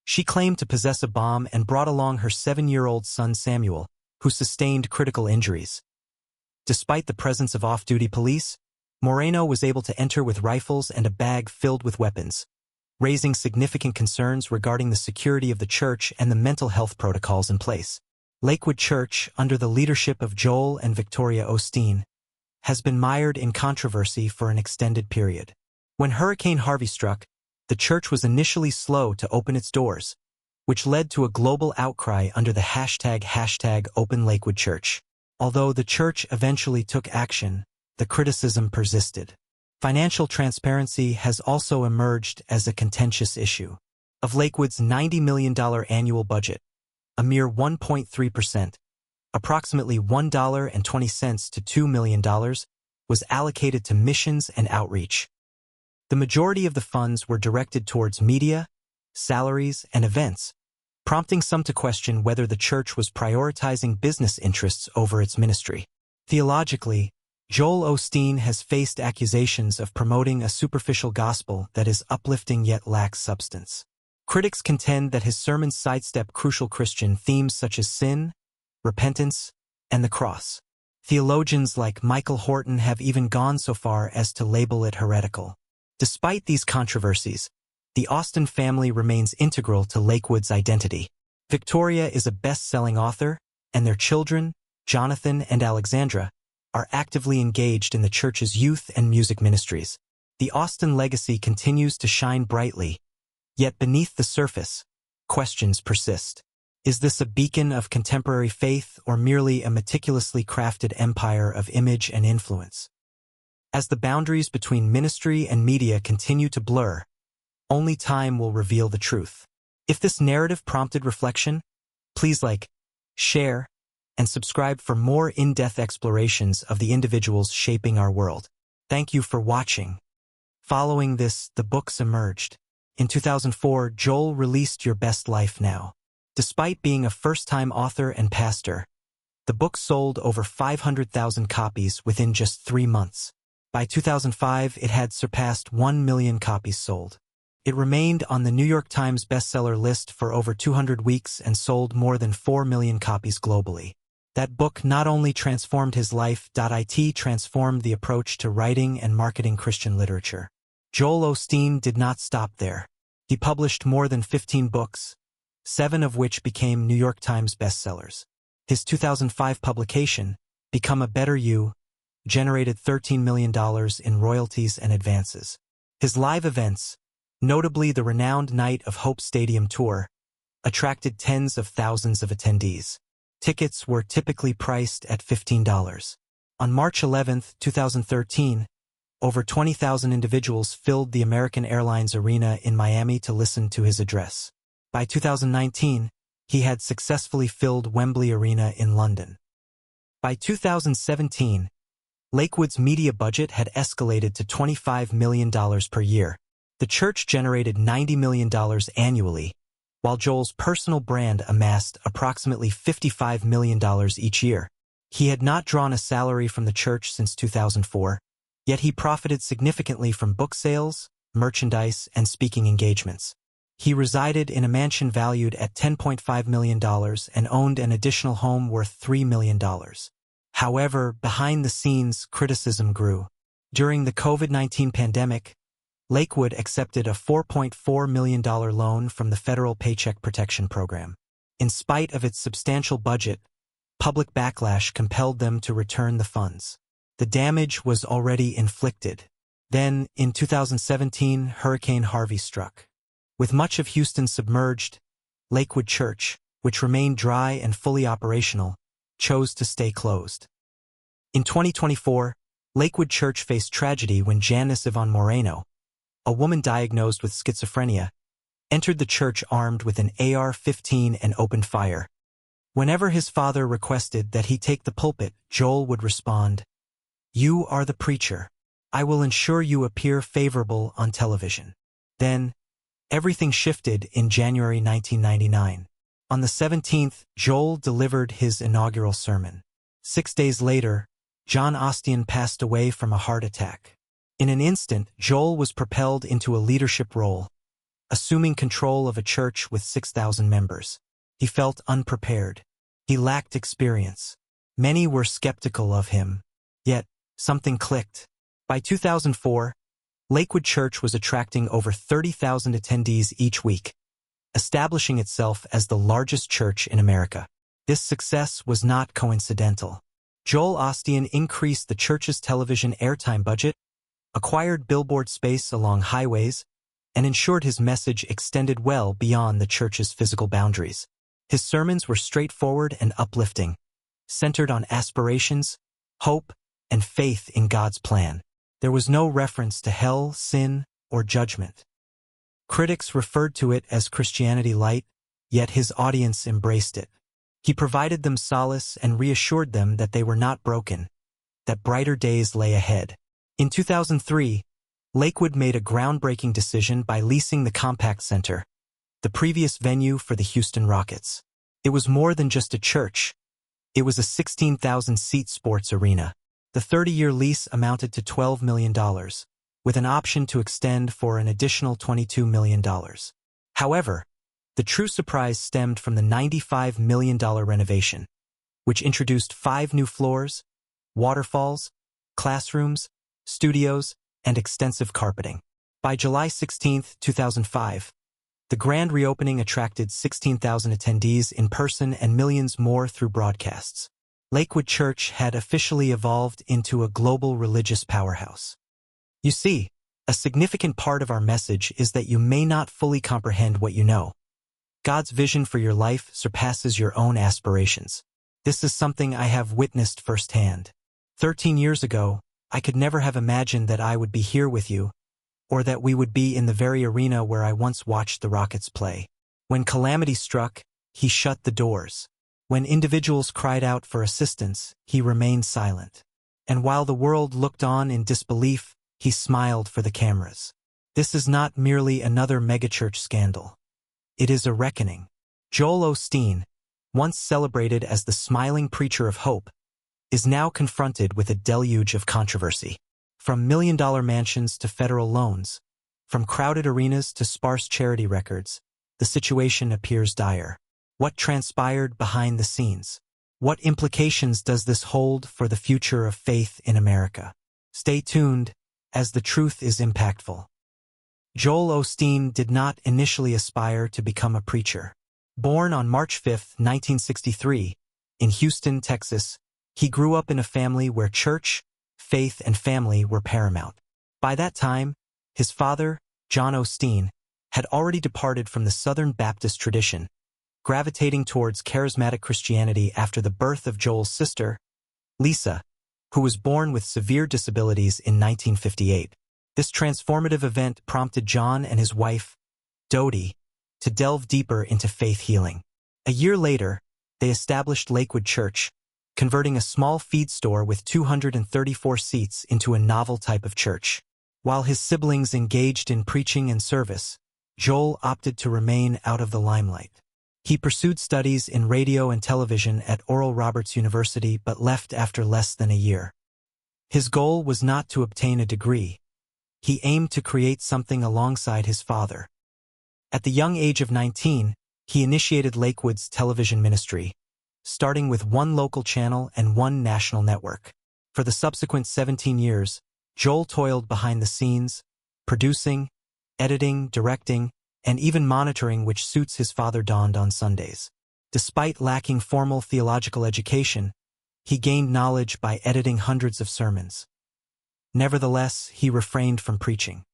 She claimed to possess a bomb and brought along her 7-year-old son Samuel, who sustained critical injuries. Despite the presence of off-duty police, Moreno was able to enter with rifles and a bag filled with weapons, raising significant concerns regarding the security of the church and the mental health protocols in place. Lakewood Church, under the leadership of Joel and Victoria Osteen, has been mired in controversy for an extended period. When Hurricane Harvey struck, the church was initially slow to open its doors, which led to a global outcry under the hashtag #OpenLakewoodChurch. Although the church eventually took action, the criticism persisted. Financial transparency has also emerged as a contentious issue. Of Lakewood's $90 million annual budget, a mere 1.3%, approximately $1.20 to $2 million, was allocated to missions and outreach. The majority of the funds were directed towards media, salaries, and events, prompting some to question whether the church was prioritizing business interests over its ministry. Theologically, Joel Osteen has faced accusations of promoting a superficial gospel that is uplifting yet lacks substance. Critics contend that his sermons sidestep crucial Christian themes such as sin, repentance, and the cross. Theologians like Michael Horton have even gone so far as to label it heretical. Despite these controversies, the Osteen family remains integral to Lakewood's identity. Victoria is a best-selling author, and their children, Jonathan and Alexandra, are actively engaged in the church's youth and music ministries. The Osteen legacy continues to shine brightly, yet beneath the surface, questions persist. Is this a beacon of contemporary faith or merely a meticulously crafted empire of image and influence? As the boundaries between ministry and media continue to blur, only time will reveal the truth. If this narrative prompted reflection, please like, share, and subscribe for more in-depth explorations of the individuals shaping our world. Thank you for watching. Following this, the books emerged. In 2004, Joel released Your Best Life Now. Despite being a first-time author and pastor, the book sold over 500,000 copies within just 3 months. By 2005, it had surpassed 1 million copies sold. It remained on the New York Times bestseller list for over 200 weeks and sold more than 4 million copies globally. That book not only transformed his life, it transformed the approach to writing and marketing Christian literature. Joel Osteen did not stop there. He published more than 15 books, 7 of which became New York Times bestsellers. His 2005 publication, Become a Better You, generated $13 million in royalties and advances. His live events, notably the renowned Night of Hope Stadium tour, attracted tens of thousands of attendees. Tickets were typically priced at $15. On March 11, 2013, over 20,000 individuals filled the American Airlines Arena in Miami to listen to his address. By 2019, he had successfully filled Wembley Arena in London. By 2017, Lakewood's media budget had escalated to $25 million per year. The church generated $90 million annually, while Joel's personal brand amassed approximately $55 million each year. He had not drawn a salary from the church since 2004, yet he profited significantly from book sales, merchandise, and speaking engagements. He resided in a mansion valued at $10.5 million and owned an additional home worth $3 million. However, behind the scenes, criticism grew. During the COVID-19 pandemic, Lakewood accepted a $4.4 million loan from the Federal Paycheck Protection Program. In spite of its substantial budget, public backlash compelled them to return the funds. The damage was already inflicted. Then, in 2017, Hurricane Harvey struck. With much of Houston submerged, Lakewood Church, which remained dry and fully operational, chose to stay closed. In 2024, Lakewood Church faced tragedy when Janice Yvonne Moreno, a woman diagnosed with schizophrenia, entered the church armed with an AR-15 and opened fire. Whenever his father requested that he take the pulpit, Joel would respond, "You are the preacher. I will ensure you appear favorable on television." Then, everything shifted in January 1999. On the 17th, Joel delivered his inaugural sermon. 6 days later, Joel Osteen passed away from a heart attack. In an instant, Joel was propelled into a leadership role, assuming control of a church with 6,000 members. He felt unprepared. He lacked experience. Many were skeptical of him. Yet, something clicked. By 2004, Lakewood Church was attracting over 30,000 attendees each week, establishing itself as the largest church in America. This success was not coincidental. Joel Osteen increased the church's television airtime budget, acquired billboard space along highways, and ensured his message extended well beyond the church's physical boundaries. His sermons were straightforward and uplifting, centered on aspirations, hope, and faith in God's plan. There was no reference to hell, sin, or judgment. Critics referred to it as Christianity light, yet his audience embraced it. He provided them solace and reassured them that they were not broken, that brighter days lay ahead. In 2003, Lakewood made a groundbreaking decision by leasing the Compaq Center, the previous venue for the Houston Rockets. It was more than just a church. It was a 16,000-seat sports arena. The 30-year lease amounted to $12 million, with an option to extend for an additional $22 million. However, the true surprise stemmed from the $95 million renovation, which introduced 5 new floors, waterfalls, classrooms, studios, and extensive carpeting. By July 16, 2005, the grand reopening attracted 16,000 attendees in person and millions more through broadcasts. Lakewood Church had officially evolved into a global religious powerhouse. You see, a significant part of our message is that you may not fully comprehend what you know. God's vision for your life surpasses your own aspirations. This is something I have witnessed firsthand. 13 years ago, I could never have imagined that I would be here with you, or that we would be in the very arena where I once watched the Rockets play. When calamity struck, he shut the doors. When individuals cried out for assistance, he remained silent. And while the world looked on in disbelief, he smiled for the cameras. This is not merely another megachurch scandal. It is a reckoning. Joel Osteen, once celebrated as the smiling preacher of hope, is now confronted with a deluge of controversy. From million-dollar mansions to federal loans, from crowded arenas to sparse charity records, the situation appears dire. What transpired behind the scenes? What implications does this hold for the future of faith in America? Stay tuned, as the truth is impactful. Joel Osteen did not initially aspire to become a preacher. Born on March 5, 1963, in Houston, Texas, he grew up in a family where church, faith, and family were paramount. By that time, his father, John Osteen, had already departed from the Southern Baptist tradition, gravitating towards charismatic Christianity after the birth of Joel's sister, Lisa, who was born with severe disabilities in 1958. This transformative event prompted John and his wife, Dodie, to delve deeper into faith healing. A year later, they established Lakewood Church, converting a small feed store with 234 seats into a novel type of church. While his siblings engaged in preaching and service, Joel opted to remain out of the limelight. He pursued studies in radio and television at Oral Roberts University but left after less than a year. His goal was not to obtain a degree. He aimed to create something alongside his father. At the young age of 19, he initiated Lakewood's television ministry, starting with 1 local channel and 1 national network. For the subsequent 17 years, Joel toiled behind the scenes, producing, editing, directing, and even monitoring which suits his father donned on Sundays. Despite lacking formal theological education, he gained knowledge by editing hundreds of sermons. Nevertheless, he refrained from preaching.